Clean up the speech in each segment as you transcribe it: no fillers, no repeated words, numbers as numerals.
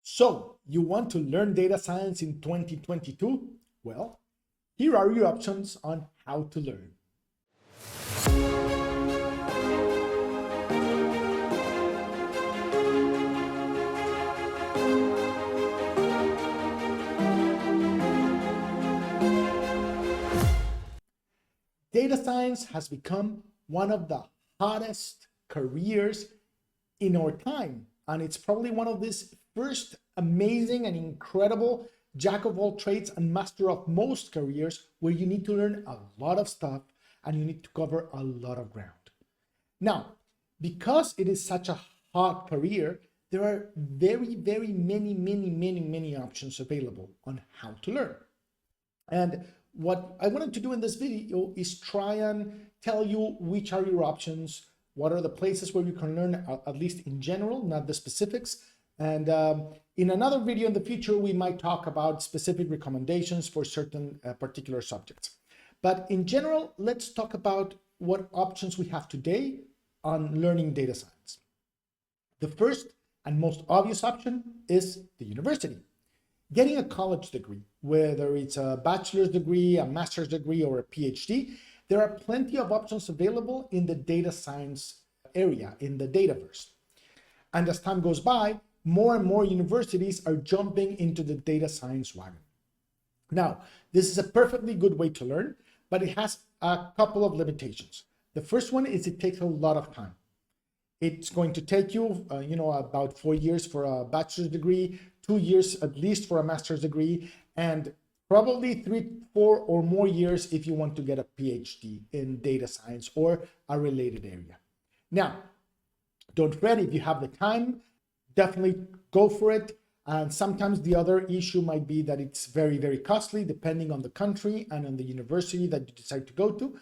So, you want to learn data science in 2022? Well, here are your options on how to learn. Data science has become one of the hottest careers in our time, and it's probably one of these first amazing and incredible jack of all trades and master of most careers where you need to learn a lot of stuff and you need to cover a lot of ground. Now, because it is such a hot career, there are very many options available on how to learn. And what I wanted to do in this video is try and tell you which are your options, what are the places where you can learn, at least in general, not the specifics. And in another video in the future, we might talk about specific recommendations for certain particular subjects. But in general, let's talk about what options we have today on learning data science. The first and most obvious option is the university. Getting a college degree, whether it's a bachelor's degree, a master's degree, or a PhD, there are plenty of options available in the data science area, in the dataverse. And as time goes by, more and more universities are jumping into the data science wagon. Now, this is a perfectly good way to learn, but it has a couple of limitations. The first one is it takes a lot of time. It's going to take you, about 4 years for a bachelor's degree, 2 years at least for a master's degree, and probably 3, 4 or more years if you want to get a PhD in data science or a related area. Now, don't fret if you have the time, definitely go for it. And sometimes the other issue might be that it's very costly depending on the country and on the university that you decide to go to.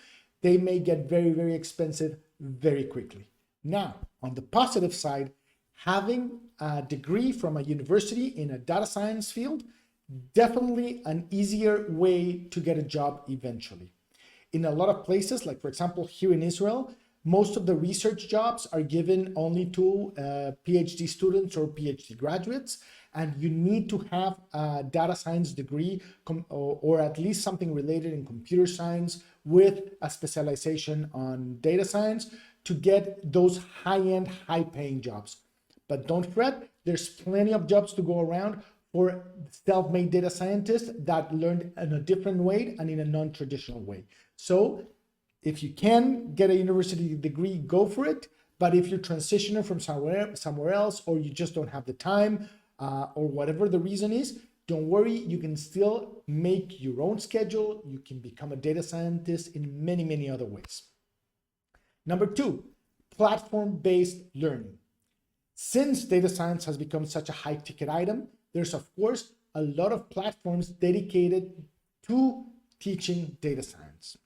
They may get very expensive very quickly. Now, on the positive side, having a degree from a university in a data science field, definitely an easier way to get a job eventually. In a lot of places, like for example, here in Israel, most of the research jobs are given only to PhD students or PhD graduates, and you need to have a data science degree or at least something related in computer science with a specialization on data science to get those high-end, high-paying jobs. But don't fret, there's plenty of jobs to go around for self-made data scientists that learned in a different way and in a non-traditional way. So if you can get a university degree, go for it. But if you're transitioning from somewhere else, or you just don't have the time, or whatever the reason is, don't worry, you can still make your own schedule. You can become a data scientist in many other ways. Number 2, platform-based learning. Since data science has become such a high-ticket item, there's of course a lot of platforms dedicated to teaching data science.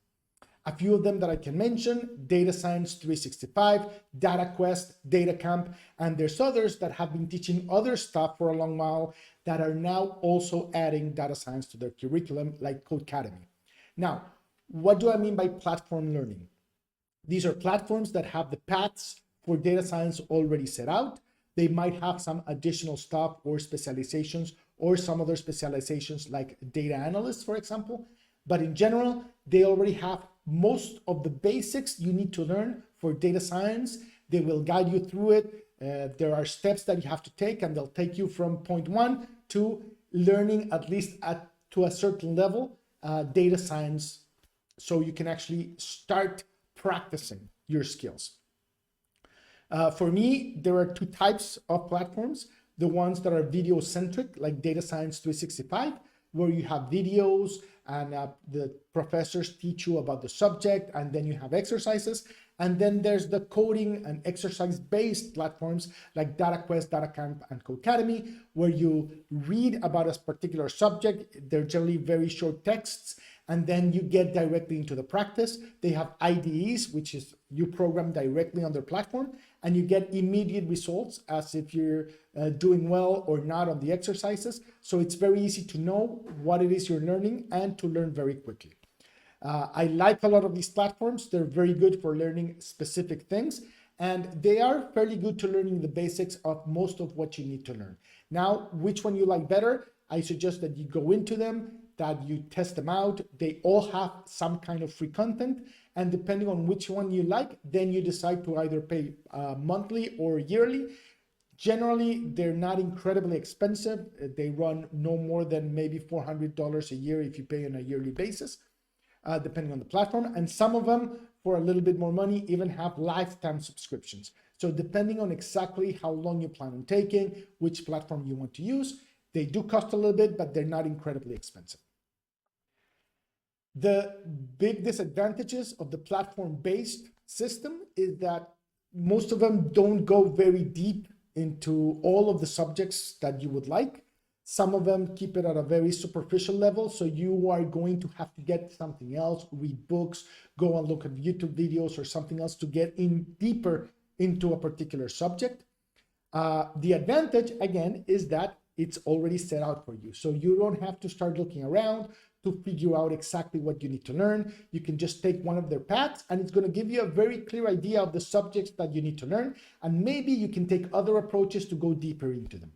A few of them that I can mention: Data Science 365, DataQuest, DataCamp, and there's others that have been teaching other stuff for a long while that are now also adding data science to their curriculum, like Codecademy. Now, what do I mean by platform learning? These are platforms that have the paths for data science already set out. They might have some additional stuff or specializations or some other specializations like data analysts, for example. But in general, they already have most of the basics you need to learn for data science. They will guide you through it. There are steps that you have to take, and they'll take you from point 1 to learning at least to a certain level data science, so you can actually start practicing your skills. For me, there are 2 types of platforms. The ones that are video-centric, like Data Science 365, where you have videos and the professors teach you about the subject, and then you have exercises. And then there's the coding and exercise-based platforms like DataQuest, DataCamp, and Codecademy, where you read about a particular subject. They're generally very short texts, and then you get directly into the practice. They have IDEs, which is you program directly on their platform, and you get immediate results as if you're doing well or not on the exercises. So it's very easy to know what it is you're learning and to learn very quickly. I like a lot of these platforms. They're very good for learning specific things. and they are fairly good to learning the basics of most of what you need to learn. Now, which one you like better? I suggest that you go into them, that you test them out. They all have some kind of free content, and depending on which one you like, then you decide to either pay monthly or yearly. Generally, they're not incredibly expensive. They run no more than maybe $400 a year if you pay on a yearly basis, depending on the platform. And some of them, for a little bit more money, even have lifetime subscriptions. So depending on exactly how long you plan on taking, which platform you want to use, they do cost a little bit, but they're not incredibly expensive. The big disadvantages of the platform-based system is that most of them don't go very deep into all of the subjects that you would like. Some of them keep it at a very superficial level, so you are going to have to get something else, read books, go and look at YouTube videos or something else to get in deeper into a particular subject. The advantage, again, is that it's already set out for you. So you don't have to start looking around to figure out exactly what you need to learn. You can just take one of their paths and it's going to give you a very clear idea of the subjects that you need to learn. And maybe you can take other approaches to go deeper into them.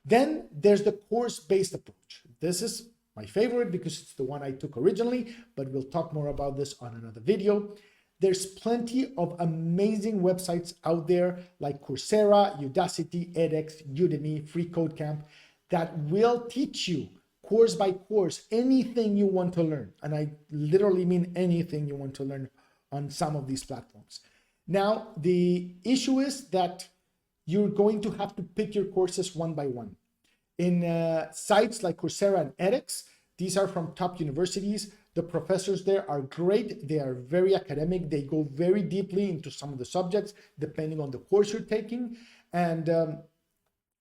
Then there's the course-based approach. This is my favorite because it's the one I took originally, but we'll talk more about this on another video. There's plenty of amazing websites out there like Coursera, Udacity, edX, Udemy, Free Code Camp that will teach you course by course anything you want to learn. And I literally mean anything you want to learn on some of these platforms. Now, the issue is that you're going to have to pick your courses one by one. In sites like Coursera and edX, these are from top universities. The professors there are great. They are very academic. They go very deeply into some of the subjects, depending on the course you're taking. And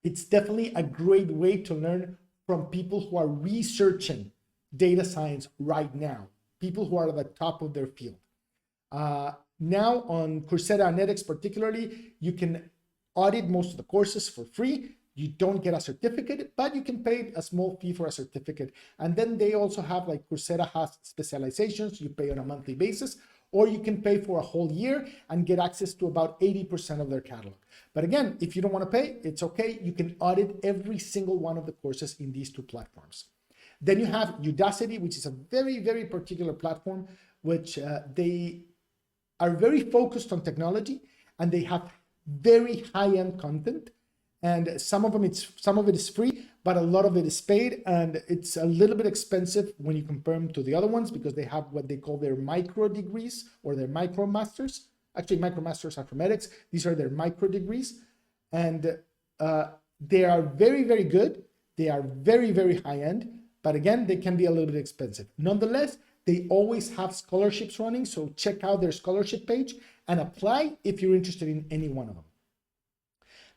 it's definitely a great way to learn from people who are researching data science right now, people who are at the top of their field. Now on Coursera and edX particularly, you can audit most of the courses for free. You don't get a certificate, but you can pay a small fee for a certificate. And then they also have, like Coursera has specializations, you pay on a monthly basis, or you can pay for a whole year and get access to about 80% of their catalog. But again, if you don't want to pay, it's okay. You can audit every single one of the courses in these two platforms. Then you have Udacity, which is a very, very particular platform, which they are very focused on technology, and they have very high-end content. And some of it is free, but a lot of it is paid, and it's a little bit expensive when you compare them to the other ones because they have what they call their micro degrees or their micro masters. Actually, micro masters are from edX. These are their micro degrees, and they are very, very good. They are very, very high end, but again, they can be a little bit expensive. Nonetheless, they always have scholarships running, so check out their scholarship page and apply if you're interested in any one of them.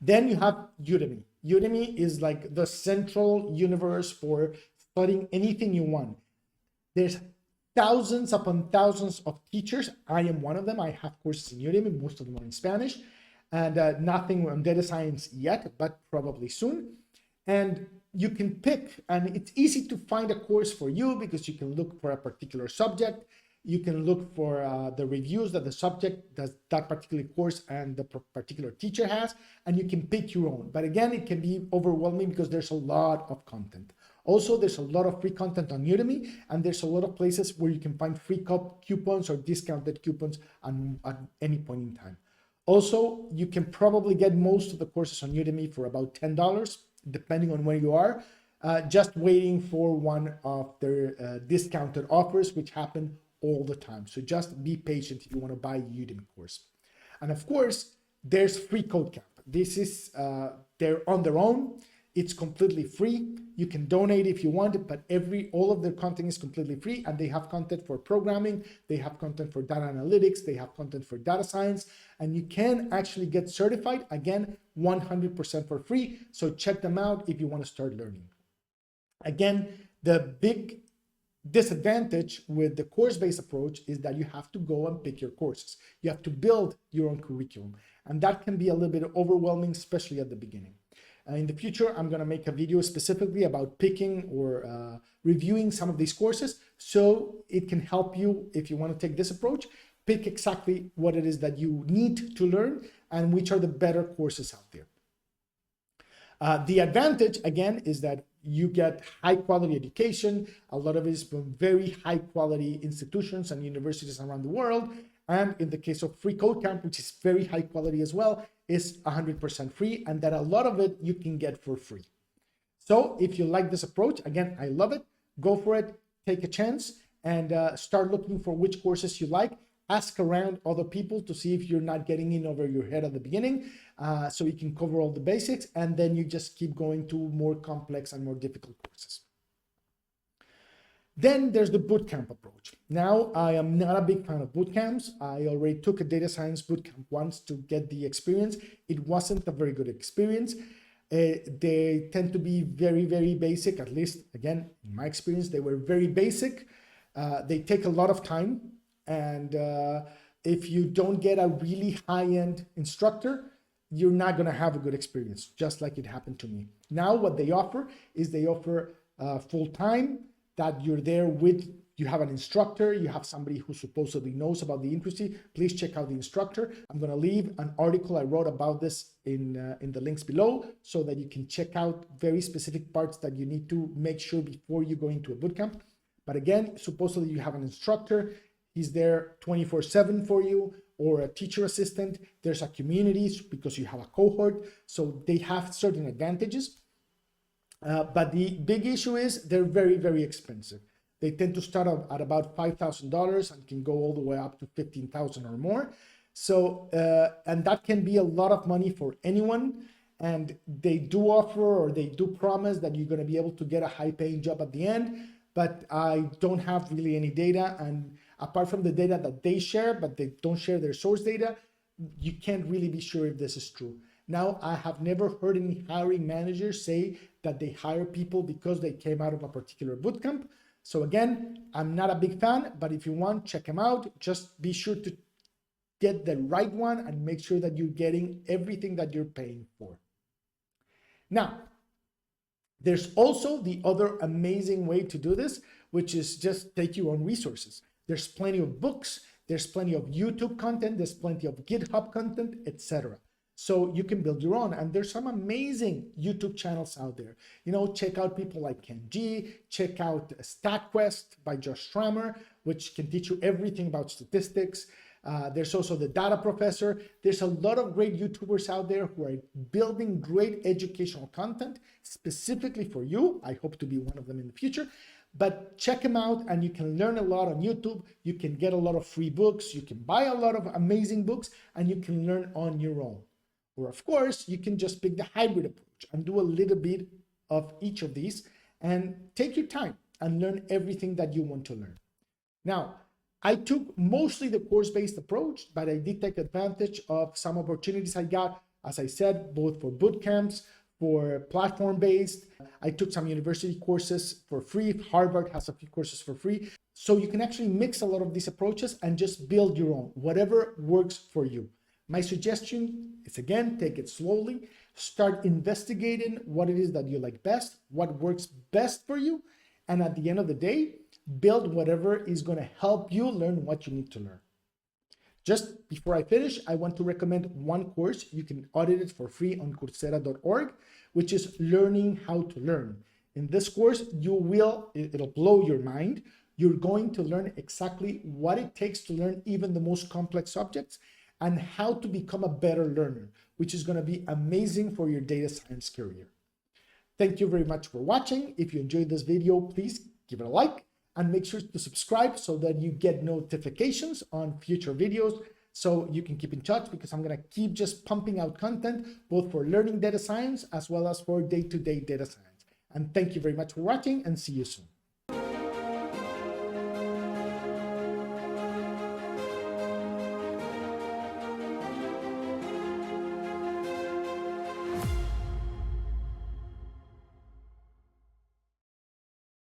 Then you have Udemy. Udemy is like the central universe for studying anything you want. There's thousands upon thousands of teachers. I am one of them. I have courses in Udemy. Most of them are in Spanish, and nothing on data science yet, but probably soon. And you can pick, and it's easy to find a course for you because you can look for a particular subject. You can look for the reviews that the subject, that particular course and the particular teacher has, and you can pick your own. But again, it can be overwhelming because there's a lot of content. Also, there's a lot of free content on Udemy, and there's a lot of places where you can find free coupons or discounted coupons at any point in time. Also, you can probably get most of the courses on Udemy for about $10, depending on where you are, just waiting for one of their discounted offers, which happen all the time. So just be patient if you want to buy a Udemy course. And of course, there's Free Code Camp. This is, they're on their own. It's completely free. You can donate if you want, but all of their content is completely free, and they have content for programming, they have content for data analytics, they have content for data science, and you can actually get certified, again, 100% for free. So check them out if you want to start learning. Again, the big disadvantage with the course-based approach is that you have to go and pick your courses. You have to build your own curriculum, and that can be a little bit overwhelming, especially at the beginning. In the future, I'm going to make a video specifically about picking or reviewing some of these courses, so it can help you if you want to take this approach. pick exactly what it is that you need to learn and which are the better courses out there. The advantage, again, is that you get high quality education. A lot of it is from very high quality institutions and universities around the world. And in the case of Free Code Camp, which is very high quality as well, is 100% free, and that a lot of it you can get for free. So if you like this approach, again, I love it. Go for it, take a chance, and start looking for which courses you like. Ask around other people to see if you're not getting in over your head at the beginning, so you can cover all the basics, and then you just keep going to more complex and more difficult courses. Then there's the bootcamp approach. Now, I am not a big fan of bootcamps. I already took a data science bootcamp once to get the experience. It wasn't a very good experience. They tend to be very, very basic, at least, again, in my experience, they were very basic. They take a lot of time. And if you don't get a really high-end instructor, you're not going to have a good experience, just like it happened to me. Now, what they offer is they offer full-time, that you're there with, you have an instructor, you have somebody who supposedly knows about the industry. Please check out the instructor. I'm going to leave an article I wrote about this in the links below so that you can check out very specific parts that you need to make sure before you go into a bootcamp. But again, supposedly you have an instructor. He's there 24/7 for you, or a teacher assistant. There's a community because you have a cohort. So they have certain advantages. But the big issue is they're very, very expensive. They tend to start at about $5,000 and can go all the way up to $15,000 or more. So, and that can be a lot of money for anyone. And they do offer, or they do promise that you're going to be able to get a high paying job at the end. But I don't have really any data. And apart from the data that they share, but they don't share their source data, you can't really be sure if this is true. Now, I have never heard any hiring managers say that they hire people because they came out of a particular bootcamp. So again, I'm not a big fan, but if you want, check them out. Just be sure to get the right one and make sure that you're getting everything that you're paying for. Now, there's also the other amazing way to do this, which is just take your own resources. There's plenty of books, there's plenty of YouTube content, there's plenty of GitHub content, etc. So you can build your own, and there's some amazing YouTube channels out there. You know, check out people like Ken G, check out StatQuest by Josh Schrammer, which can teach you everything about statistics. There's also the Data Professor. There's a lot of great YouTubers out there who are building great educational content specifically for you. I hope to be one of them in the future. But check them out, and you can learn a lot on YouTube. You can get a lot of free books. You can buy a lot of amazing books, and you can learn on your own. Or of course, you can just pick the hybrid approach and do a little bit of each of these and take your time and learn everything that you want to learn. Now, I took mostly the course-based approach, but I did take advantage of some opportunities I got, as I said, both for boot camps, for platform-based. I took some university courses for free. Harvard has a few courses for free. So you can actually mix a lot of these approaches and just build your own, whatever works for you. My suggestion is, again, take it slowly. Start investigating what it is that you like best, what works best for you. And at the end of the day, build whatever is going to help you learn what you need to learn. Just before I finish, I want to recommend one course. You can audit it for free on Coursera.org, which is Learning How to Learn. In this course, it'll blow your mind. You're going to learn exactly what it takes to learn even the most complex subjects and how to become a better learner, which is going to be amazing for your data science career. Thank you very much for watching. If you enjoyed this video, please give it a like and make sure to subscribe so that you get notifications on future videos so you can keep in touch, because I'm going to keep just pumping out content both for learning data science as well as for day-to-day data science. And thank you very much for watching, and see you soon.